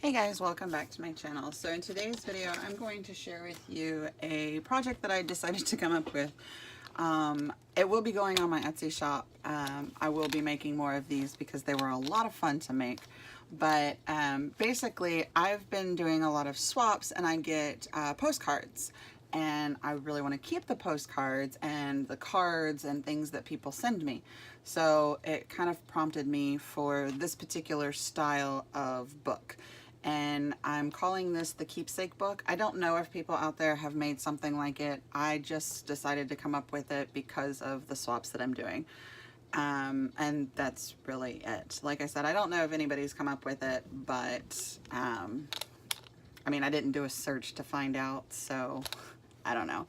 Hey guys, welcome back to my channel. So in today's video, I'm going to share with you a project that I decided to come up with. It will be going on my Etsy shop. I will be making more of these because they were a lot of fun to make. But basically, I've been doing a lot of swaps and I get postcards. And I really want to keep the postcards and the cards and things that people send me. So it kind of prompted me for this particular style of book. And I'm calling this the keepsake book. I don't know if people out there have made something like it. I just decided to come up with it because of the swaps that I'm doing. And that's really it. Like I said, I don't know if anybody's come up with it, but I mean, I didn't do a search to find out, so I don't know.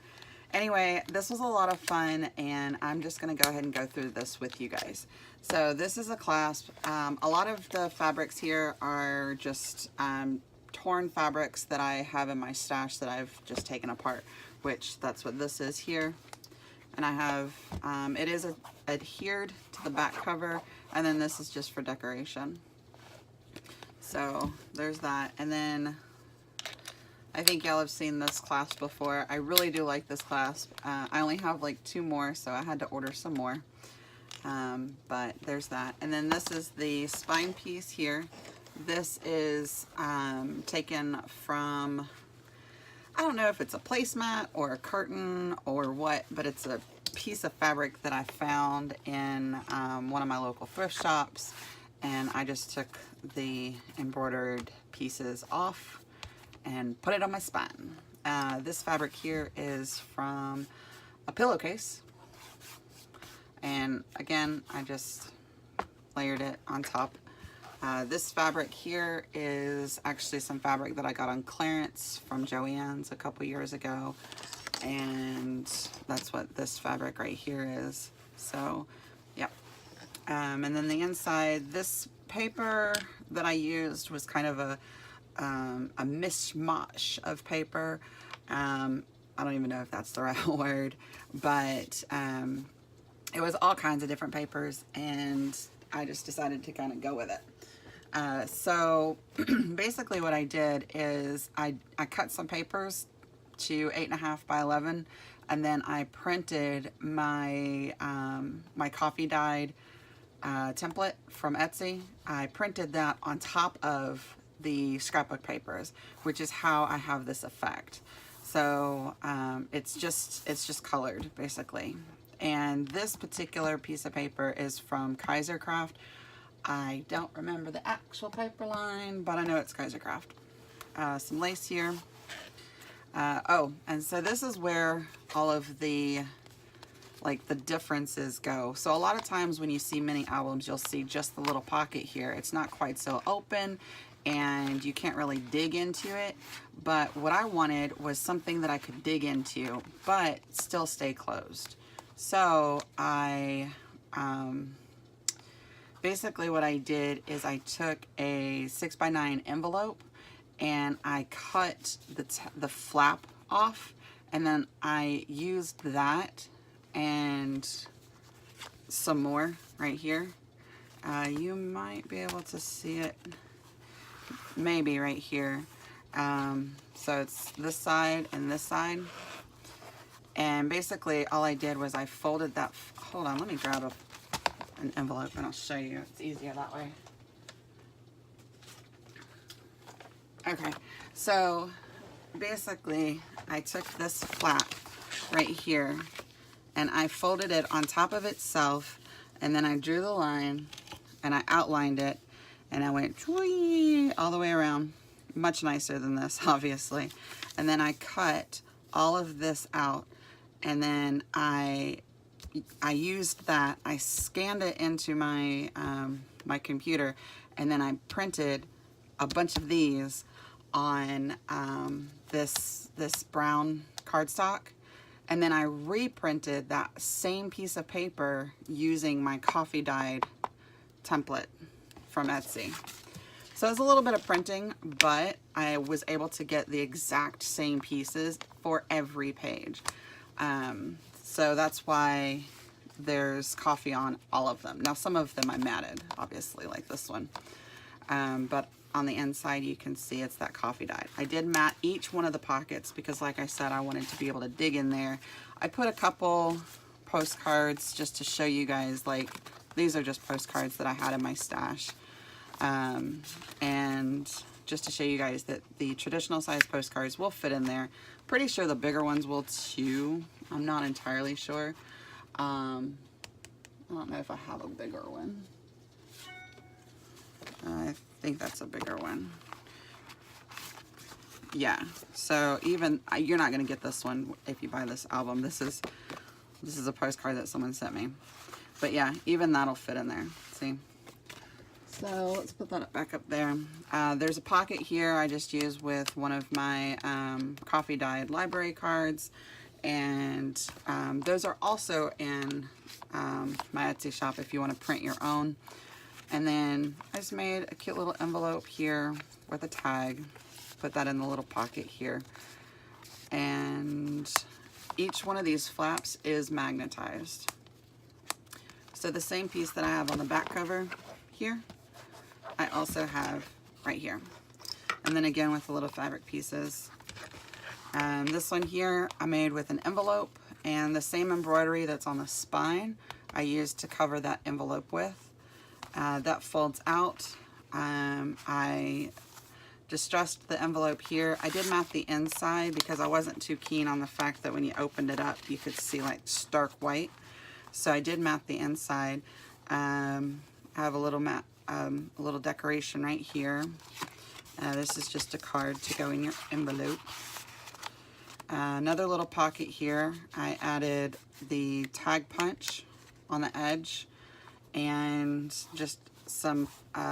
Anyway, this was a lot of fun, and I'm just going to go ahead and go through this with you guys. So this is a clasp. A lot of the fabrics here are just torn fabrics that I have in my stash that I've just taken apart, which that's what this is here. And I have, it is adhered to the back cover, and then this is just for decoration. So there's that. And then I think y'all have seen this clasp before. I really do like this clasp. I only have like 2 more, so I had to order some more. But there's that. And then this is the spine piece here. This is taken from, I don't know if it's a placemat or a curtain or what, but it's a piece of fabric that I found in one of my local thrift shops. And I just took the embroidered pieces off and put it on my spine. This fabric here is from a pillowcase. And again, I just layered it on top. This fabric here is actually some fabric that I got on clearance from Joann's a couple years ago. And that's what this fabric right here is. So, yep. And then the inside, this paper that I used was kind of a mishmash of paper. I don't even know if that's the right word, but it was all kinds of different papers, and I just decided to kind of go with it. So basically what I did is I cut some papers to 8.5 by 11, and then I printed my my coffee dyed template from Etsy. I printed that on top of the scrapbook papers, which is how I have this effect. So it's just colored basically. And this particular piece of paper is from Kaiser Craft. I don't remember the actual paper line, but I know it's Kaiser Craft. Some lace here. Oh, and so this is where all of the differences go. So a lot of times when you see mini albums, you'll see just the little pocket here. It's not quite so open, and you can't really dig into it. But what I wanted was something that I could dig into, but still stay closed. So I, basically what I did is I took a 6x9 envelope and I cut the flap off, and then I used that and some more right here. You might be able to see it maybe right here. So it's this side and this side. And basically all I did was I folded that. Hold on, let me grab an envelope and I'll show you. It's easier that way. Okay, so basically I took this flap right here and I folded it on top of itself, and then I drew the line and I outlined it, and I went all the way around. Much nicer than this, obviously. And then I cut all of this out, and then I used that. I scanned it into my my computer, and then I printed a bunch of these on this brown cardstock. And then I reprinted that same piece of paper using my coffee dyed template from Etsy. So it was a little bit of printing, but I was able to get the exact same pieces for every page. So that's why there's coffee on all of them. Now some of them I matted, obviously, like this one. But on the inside you can see it's that coffee dyed. I did mat each one of the pockets because, like I said, I wanted to be able to dig in there. I put a couple postcards just to show you guys, like, these are just postcards that I had in my stash. And just to show you guys that the traditional size postcards will fit in there. Pretty sure the bigger ones will too. I'm not entirely sure. I don't know if I have a bigger one. I think that's a bigger one. Yeah, so even you're not gonna get this one if you buy this album. This is a postcard that someone sent me. But yeah, even that'll fit in there. See? So let's put that back up there. There's a pocket here I just used with one of my coffee dyed library cards, and those are also in my Etsy shop if you want to print your own. And then I just made a cute little envelope here with a tag. Put that in the little pocket here. And each one of these flaps is magnetized. So the same piece that I have on the back cover here, I also have right here. And then again with the little fabric pieces. This one here I made with an envelope, and the same embroidery that's on the spine I used to cover that envelope with. That folds out. I distressed the envelope here. I did mat the inside because I wasn't too keen on the fact that when you opened it up you could see like stark white. So I did mat the inside. I have a little mat, a little decoration right here. This is just a card to go in your envelope. Another little pocket here. I added the tag punch on the edge and just some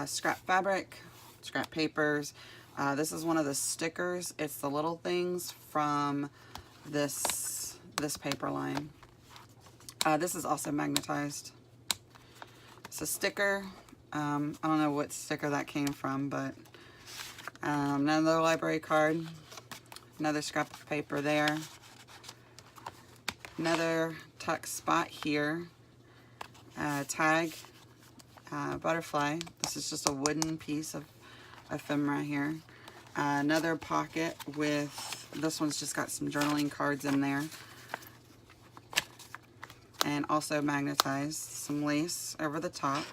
scrap fabric, scrap papers. This is one of the stickers. It's the little things from this paper line. This is also magnetized. It's a sticker. I don't know what sticker that came from, but another library card, another scrap of paper there, another tuck spot here, tag, butterfly. This is just a wooden piece of ephemera here. Another pocket with, this one's just got some journaling cards in there. And also magnetized, some lace over the top.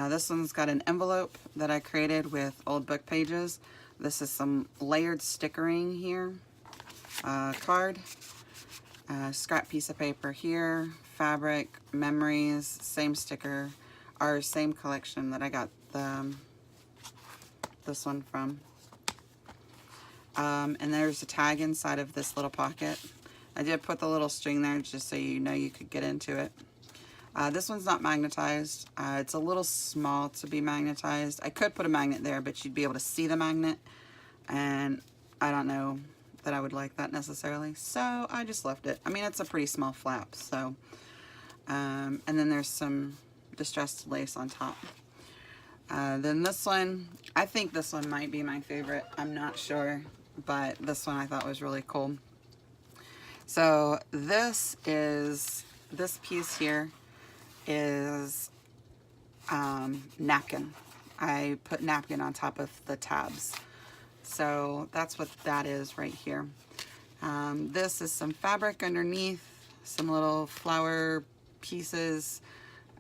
This one's got an envelope that I created with old book pages. This is some layered stickering here. Card, scrap piece of paper here, fabric, memories, same sticker, our same collection that I got this one from. And there's a tag inside of this little pocket. I did put the little string there just so you know you could get into it. This one's not magnetized. It's a little small to be magnetized. I could put a magnet there, but you'd be able to see the magnet, and I don't know that I would like that necessarily, so I just left it. I mean, it's a pretty small flap, so. And then there's some distressed lace on top. Then this one, I think this one might be my favorite. I'm not sure, but this one I thought was really cool. So this piece here is napkin. I put napkin on top of the tabs. So that's what that is right here. This is some fabric underneath, some little flower pieces.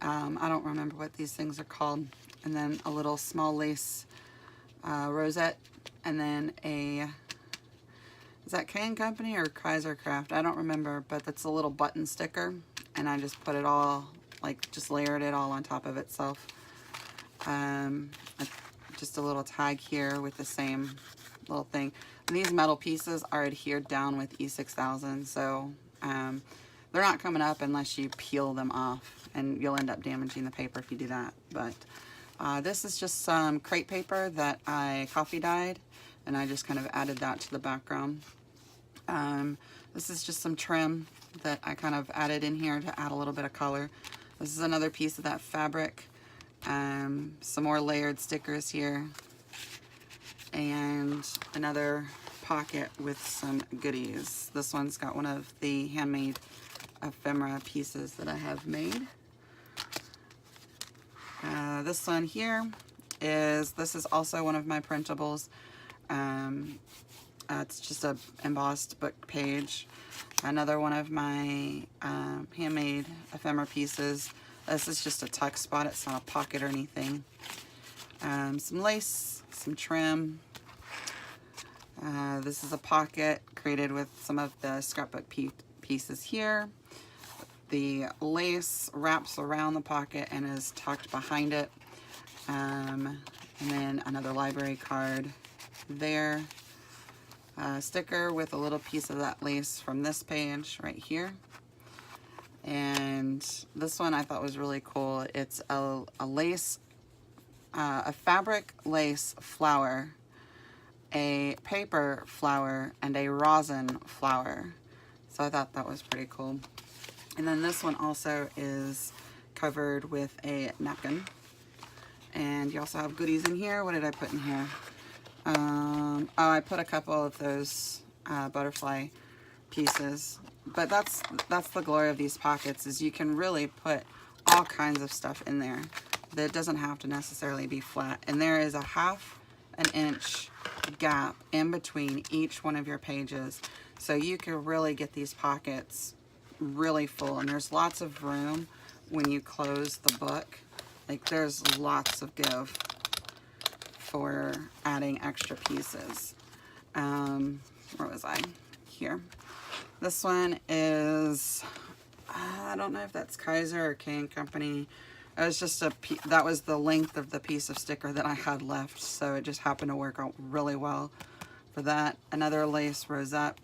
I don't remember what these things are called. And then a little small lace rosette, and then a, is that Can Company or Kaiser Craft? I don't remember, but that's a little button sticker, and I just put it all, like, just layered it all on top of itself. Just a little tag here with the same little thing. And these metal pieces are adhered down with E6000, so they're not coming up unless you peel them off, and you'll end up damaging the paper if you do that. But this is just some crepe paper that I coffee dyed, and I just kind of added that to the background. This is just some trim that I kind of added in here to add a little bit of color. This is another piece of that fabric. Some more layered stickers here, and another pocket with some goodies. This one's got one of the handmade ephemera pieces that I have made. This one here is, this is also one of my printables. It's just a embossed book page. Another one of my handmade ephemera pieces. This is just a tuck spot, it's not a pocket or anything. Some lace, some trim. This is a pocket created with some of the scrapbook pieces here. The lace wraps around the pocket and is tucked behind it. And then another library card there. Sticker with a little piece of that lace from this page right here. And this one I thought was really cool. It's a lace, a fabric lace flower, a paper flower, and a rosin flower. So I thought that was pretty cool. And then this one also is covered with a napkin. And you also have goodies in here. What did I put in here? Oh, I put a couple of those butterfly pieces. But that's the glory of these pockets, is you can really put all kinds of stuff in there. That doesn't have to necessarily be flat. And there is a 1/2 inch gap in between each one of your pages. So you can really get these pockets really full. And there's lots of room when you close the book. Like, there's lots of give for adding extra pieces. Where was I? Here. This one is, I don't know if that's Kaiser or K & Company. It was just that was the length of the piece of sticker that I had left, so it just happened to work out really well for that. Another lace rosette.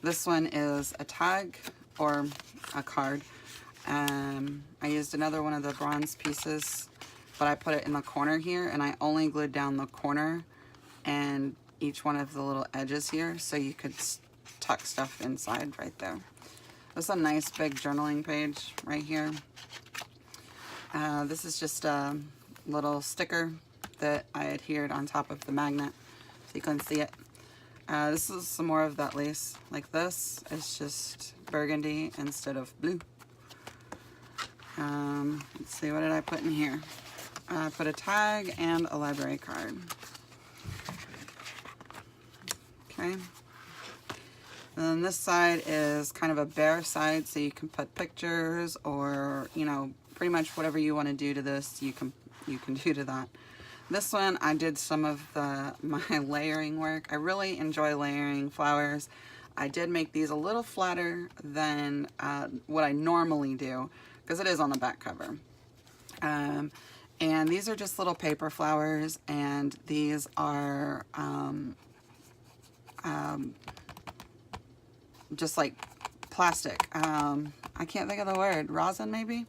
This one is a tag or a card. I used another one of the bronze pieces, but I put it in the corner here, and I only glued down the corner and each one of the little edges here, so you could tuck stuff inside right there. This is a nice big journaling page right here. This is just a little sticker that I adhered on top of the magnet so you can see it. This is some more of that lace like this. It's just burgundy instead of blue. Let's see, what did I put in here? I put a tag and a library card. Okay. And then this side is kind of a bare side, so you can put pictures or, you know, pretty much whatever you want to do to this, you can do to that. This one, I did some of my layering work. I really enjoy layering flowers. I did make these a little flatter than what I normally do, because it is on the back cover. And these are just little paper flowers, and these are just like plastic. I can't think of the word. Rosin, maybe?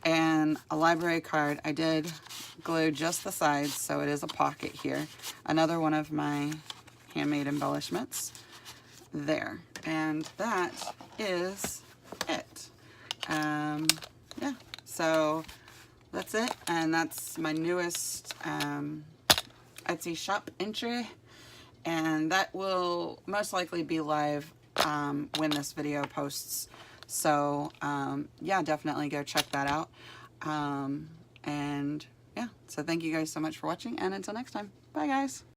And a library card. I did glue just the sides, so it is a pocket here. Another one of my handmade embellishments there. And that is it. Yeah, so that's it. And that's my newest Etsy shop entry. And that will most likely be live when this video posts. So yeah, definitely go check that out. And yeah, so thank you guys so much for watching, and until next time, bye guys.